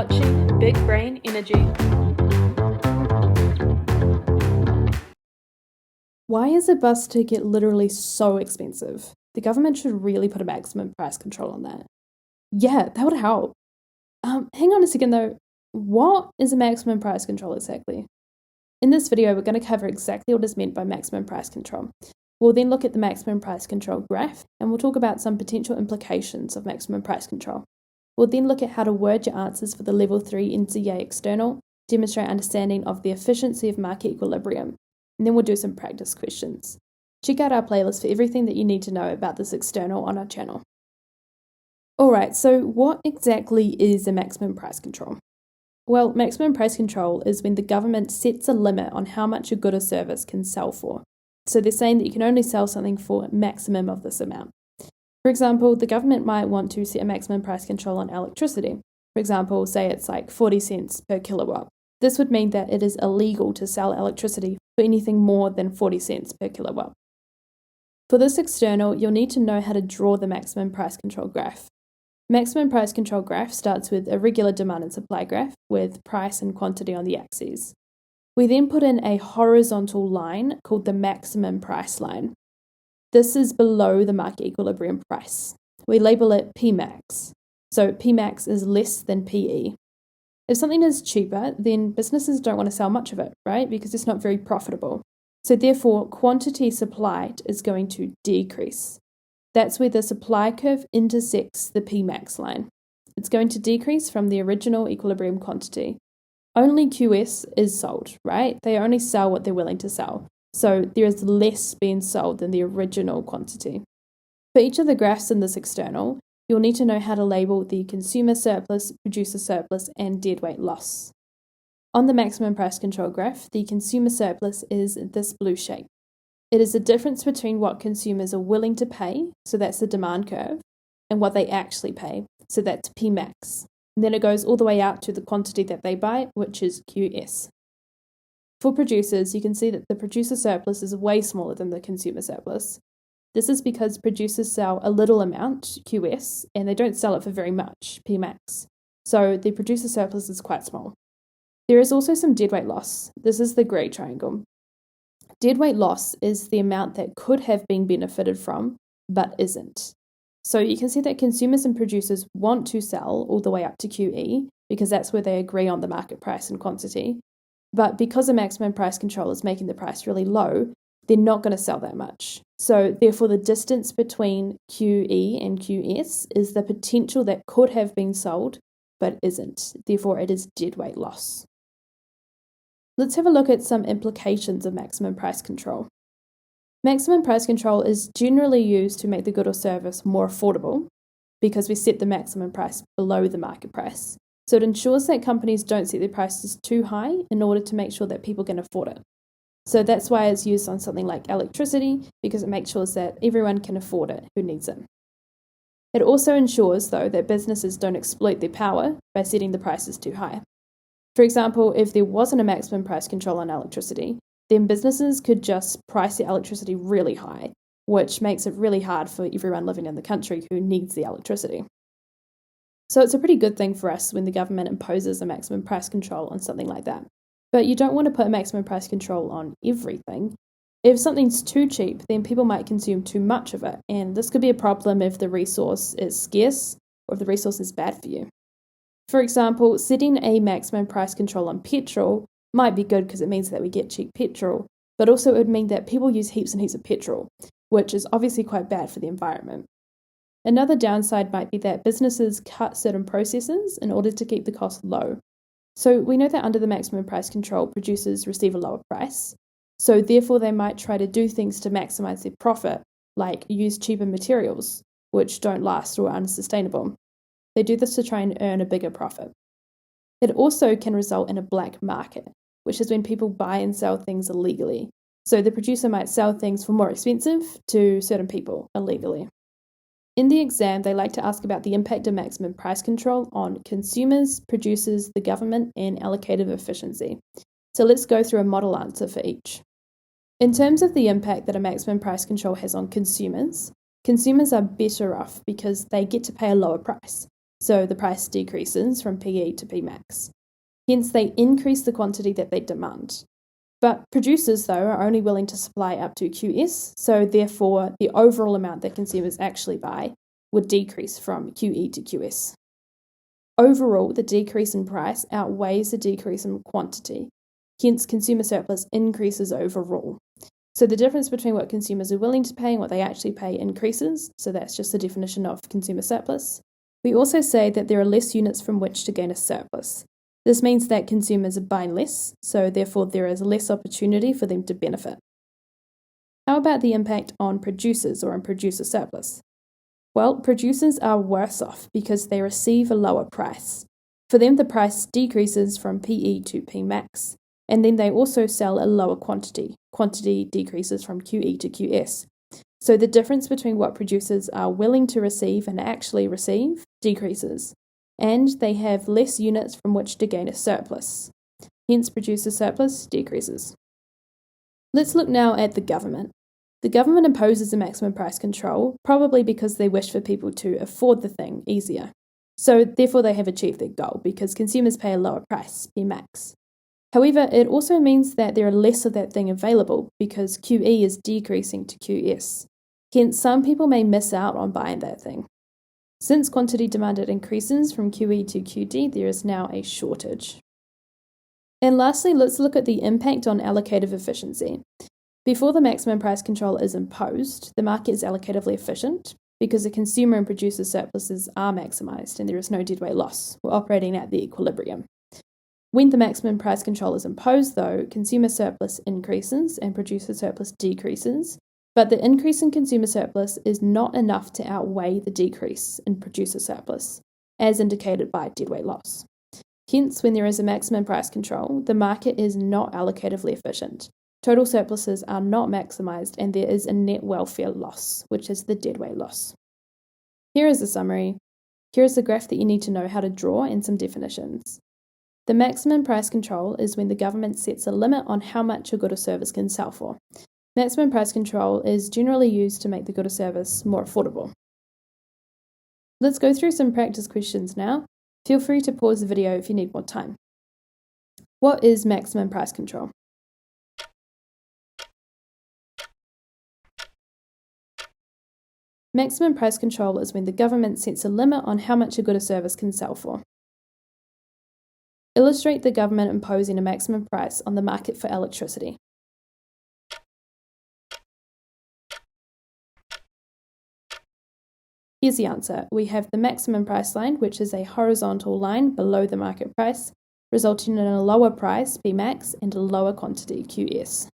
watching Big Brain Energy. Why is a bus ticket literally so expensive? The government should really put a maximum price control on that. Yeah, that would help. Hang on a second though. What is a maximum price control exactly? In this video, we're going to cover exactly what is meant by maximum price control. We'll then look at the maximum price control graph, and we'll talk about some potential implications of maximum price control. We'll then look at how to word your answers for the Level 3 NCEA external, demonstrate understanding of the efficiency of market equilibrium, and then we'll do some practice questions. Check out our playlist for everything that you need to know about this external on our channel. Alright, so what exactly is a maximum price control? Well, maximum price control is when the government sets a limit on how much a good or service can sell for. So they're saying that you can only sell something for a maximum of this amount. For example, the government might want to set a maximum price control on electricity. For example, say it's like 40 cents per kilowatt. This would mean that it is illegal to sell electricity for anything more than 40 cents per kilowatt. For this external, you'll need to know how to draw the maximum price control graph. Maximum price control graph starts with a regular demand and supply graph with price and quantity on the axes. We then put in a horizontal line called the maximum price line. This is below the market equilibrium price. We label it Pmax. So Pmax is less than PE. If something is cheaper, then businesses don't want to sell much of it, right? Because it's not very profitable. So therefore, quantity supplied is going to decrease. That's where the supply curve intersects the Pmax line. It's going to decrease from the original equilibrium quantity. Only QS is sold, right? They only sell what they're willing to sell. So there is less being sold than the original quantity. For each of the graphs in this external, you'll need to know how to label the consumer surplus, producer surplus, and deadweight loss. On the maximum price control graph, the consumer surplus is this blue shape. It is the difference between what consumers are willing to pay, so that's the demand curve, and what they actually pay, so that's Pmax. And then it goes all the way out to the quantity that they buy, which is QS. For producers, you can see that the producer surplus is way smaller than the consumer surplus. This is because producers sell a little amount, QS, and they don't sell it for very much, Pmax. So the producer surplus is quite small. There is also some deadweight loss. This is the grey triangle. Deadweight loss is the amount that could have been benefited from, but isn't. So you can see that consumers and producers want to sell all the way up to QE, because that's where they agree on the market price and quantity. But because the maximum price control is making the price really low, they're not going to sell that much. So therefore, the distance between QE and QS is the potential that could have been sold, but isn't. Therefore, it is deadweight loss. Let's have a look at some implications of maximum price control. Maximum price control is generally used to make the good or service more affordable because we set the maximum price below the market price. So it ensures that companies don't set their prices too high in order to make sure that people can afford it. So that's why it's used on something like electricity, because it makes sure that everyone can afford it who needs it. It also ensures, though, that businesses don't exploit their power by setting the prices too high. For example, if there wasn't a maximum price control on electricity, then businesses could just price their electricity really high, which makes it really hard for everyone living in the country who needs the electricity. So it's a pretty good thing for us when the government imposes a maximum price control on something like that. But you don't want to put a maximum price control on everything. If something's too cheap, then people might consume too much of it, and this could be a problem if the resource is scarce or if the resource is bad for you. For example, setting a maximum price control on petrol might be good because it means that we get cheap petrol, but also it would mean that people use heaps and heaps of petrol, which is obviously quite bad for the environment. Another downside might be that businesses cut certain processes in order to keep the cost low. So we know that under the maximum price control, producers receive a lower price, so therefore they might try to do things to maximize their profit, like use cheaper materials, which don't last or are unsustainable. They do this to try and earn a bigger profit. It also can result in a black market, which is when people buy and sell things illegally. So the producer might sell things for more expensive to certain people illegally. In the exam, they like to ask about the impact of maximum price control on consumers, producers, the government, and allocative efficiency. So let's go through a model answer for each. In terms of the impact that a maximum price control has on consumers are better off because they get to pay a lower price. so the price decreases from PE to Pmax. Hence, they increase the quantity that they demand. But producers, though, are only willing to supply up to QS, so therefore the overall amount that consumers actually buy would decrease from QE to QS. Overall, the decrease in price outweighs the decrease in quantity. Hence, consumer surplus increases overall. So the difference between what consumers are willing to pay and what they actually pay increases. So that's just the definition of consumer surplus. We also say that there are less units from which to gain a surplus. This means that consumers are buying less, so therefore there is less opportunity for them to benefit. How about the impact on producers or on producer surplus? Well, producers are worse off because they receive a lower price. For them, the price decreases from PE to Pmax, and then they also sell a lower quantity. Quantity decreases from QE to QS. So the difference between what producers are willing to receive and actually receive decreases, and they have less units from which to gain a surplus. Hence, producer surplus decreases. Let's look now at the government. The government imposes a maximum price control, probably because they wish for people to afford the thing easier. So therefore they have achieved their goal, because consumers pay a lower price, Pmax. However, it also means that there are less of that thing available, because QE is decreasing to QS. Hence, some people may miss out on buying that thing. Since quantity demanded increases from QE to QD, there is now a shortage. And lastly, let's look at the impact on allocative efficiency. Before the maximum price control is imposed, the market is allocatively efficient because the consumer and producer surpluses are maximised and there is no deadweight loss. We're operating at the equilibrium. When the maximum price control is imposed, though, consumer surplus increases and producer surplus decreases, but the increase in consumer surplus is not enough to outweigh the decrease in producer surplus, as indicated by deadweight loss. Hence, when there is a maximum price control, the market is not allocatively efficient. Total surpluses are not maximised and there is a net welfare loss, which is the deadweight loss. Here is a summary. Here is the graph that you need to know how to draw and some definitions. The maximum price control is when the government sets a limit on how much a good or service can sell for. Maximum price control is generally used to make the good or service more affordable. Let's go through some practice questions now. Feel free to pause the video if you need more time. What is maximum price control? Maximum price control is when the government sets a limit on how much a good or service can sell for. Illustrate the government imposing a maximum price on the market for electricity. Here's the answer. We have the maximum price line, which is a horizontal line below the market price, resulting in a lower price, Pmax, and a lower quantity, QS.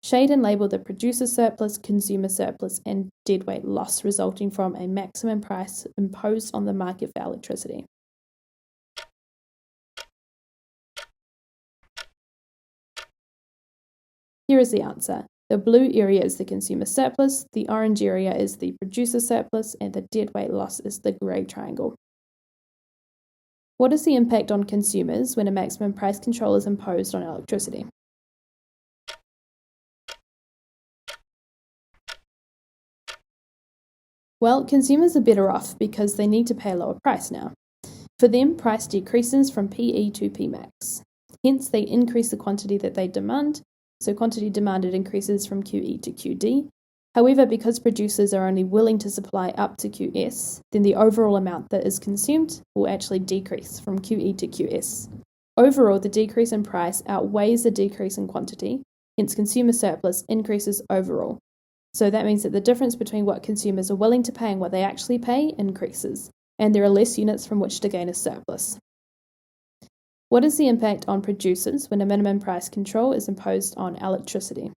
Shade and label the producer surplus, consumer surplus, and deadweight loss resulting from a maximum price imposed on the market for electricity. Here is the answer. The blue area is the consumer surplus, the orange area is the producer surplus, and the deadweight loss is the grey triangle. What is the impact on consumers when a maximum price control is imposed on electricity? Well, consumers are better off because they need to pay a lower price now. For them, price decreases from PE to Pmax. Hence, they increase the quantity that they demand, so quantity demanded increases from QE to QD. However, because producers are only willing to supply up to QS, then the overall amount that is consumed will actually decrease from QE to QS. Overall, the decrease in price outweighs the decrease in quantity, hence consumer surplus increases overall. So that means that the difference between what consumers are willing to pay and what they actually pay increases, and there are less units from which to gain a surplus. What is the impact on producers when a minimum price control is imposed on electricity?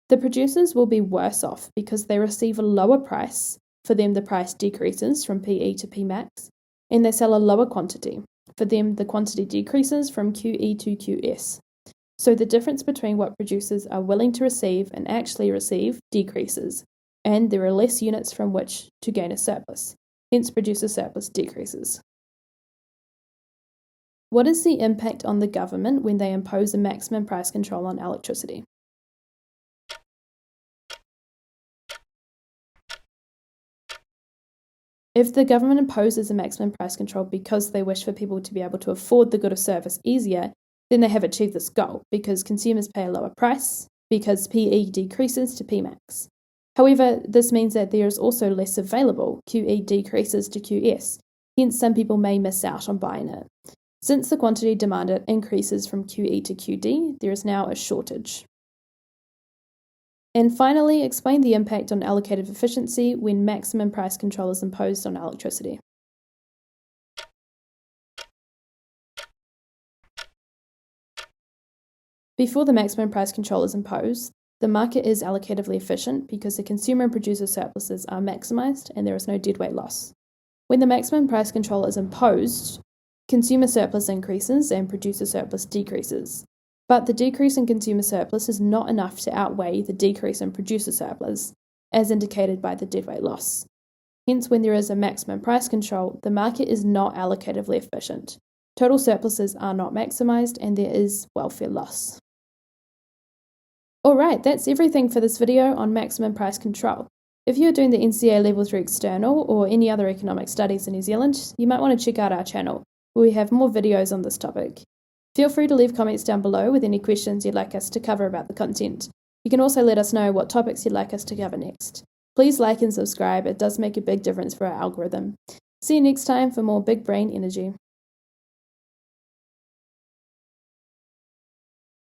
The producers will be worse off because they receive a lower price. For them, the price decreases from PE to Pmax, and they sell a lower quantity. For them, the quantity decreases from QE to QS. So the difference between what producers are willing to receive and actually receive decreases, and there are less units from which to gain a surplus. Hence, producer surplus decreases. What is the impact on the government when they impose a maximum price control on electricity? If the government imposes a maximum price control because they wish for people to be able to afford the good or service easier, then they have achieved this goal because consumers pay a lower price, because PE decreases to Pmax. However, this means that there is also less available, QE decreases to QS, hence some people may miss out on buying it. Since the quantity demanded increases from QE to QD, there is now a shortage. And finally, explain the impact on allocated efficiency when maximum price control is imposed on electricity. Before the maximum price control is imposed, the market is allocatively efficient because the consumer and producer surpluses are maximised and there is no deadweight loss. When the maximum price control is imposed, consumer surplus increases and producer surplus decreases. But the decrease in consumer surplus is not enough to outweigh the decrease in producer surplus, as indicated by the deadweight loss. Hence, when there is a maximum price control, the market is not allocatively efficient. Total surpluses are not maximised and there is welfare loss. Alright, that's everything for this video on maximum price control. If you're doing the NCEA Level 3 External or any other economic studies in New Zealand, you might want to check out our channel, where we have more videos on this topic. Feel free to leave comments down below with any questions you'd like us to cover about the content. You can also let us know what topics you'd like us to cover next. Please like and subscribe, it does make a big difference for our algorithm. See you next time for more Big Brain Energy.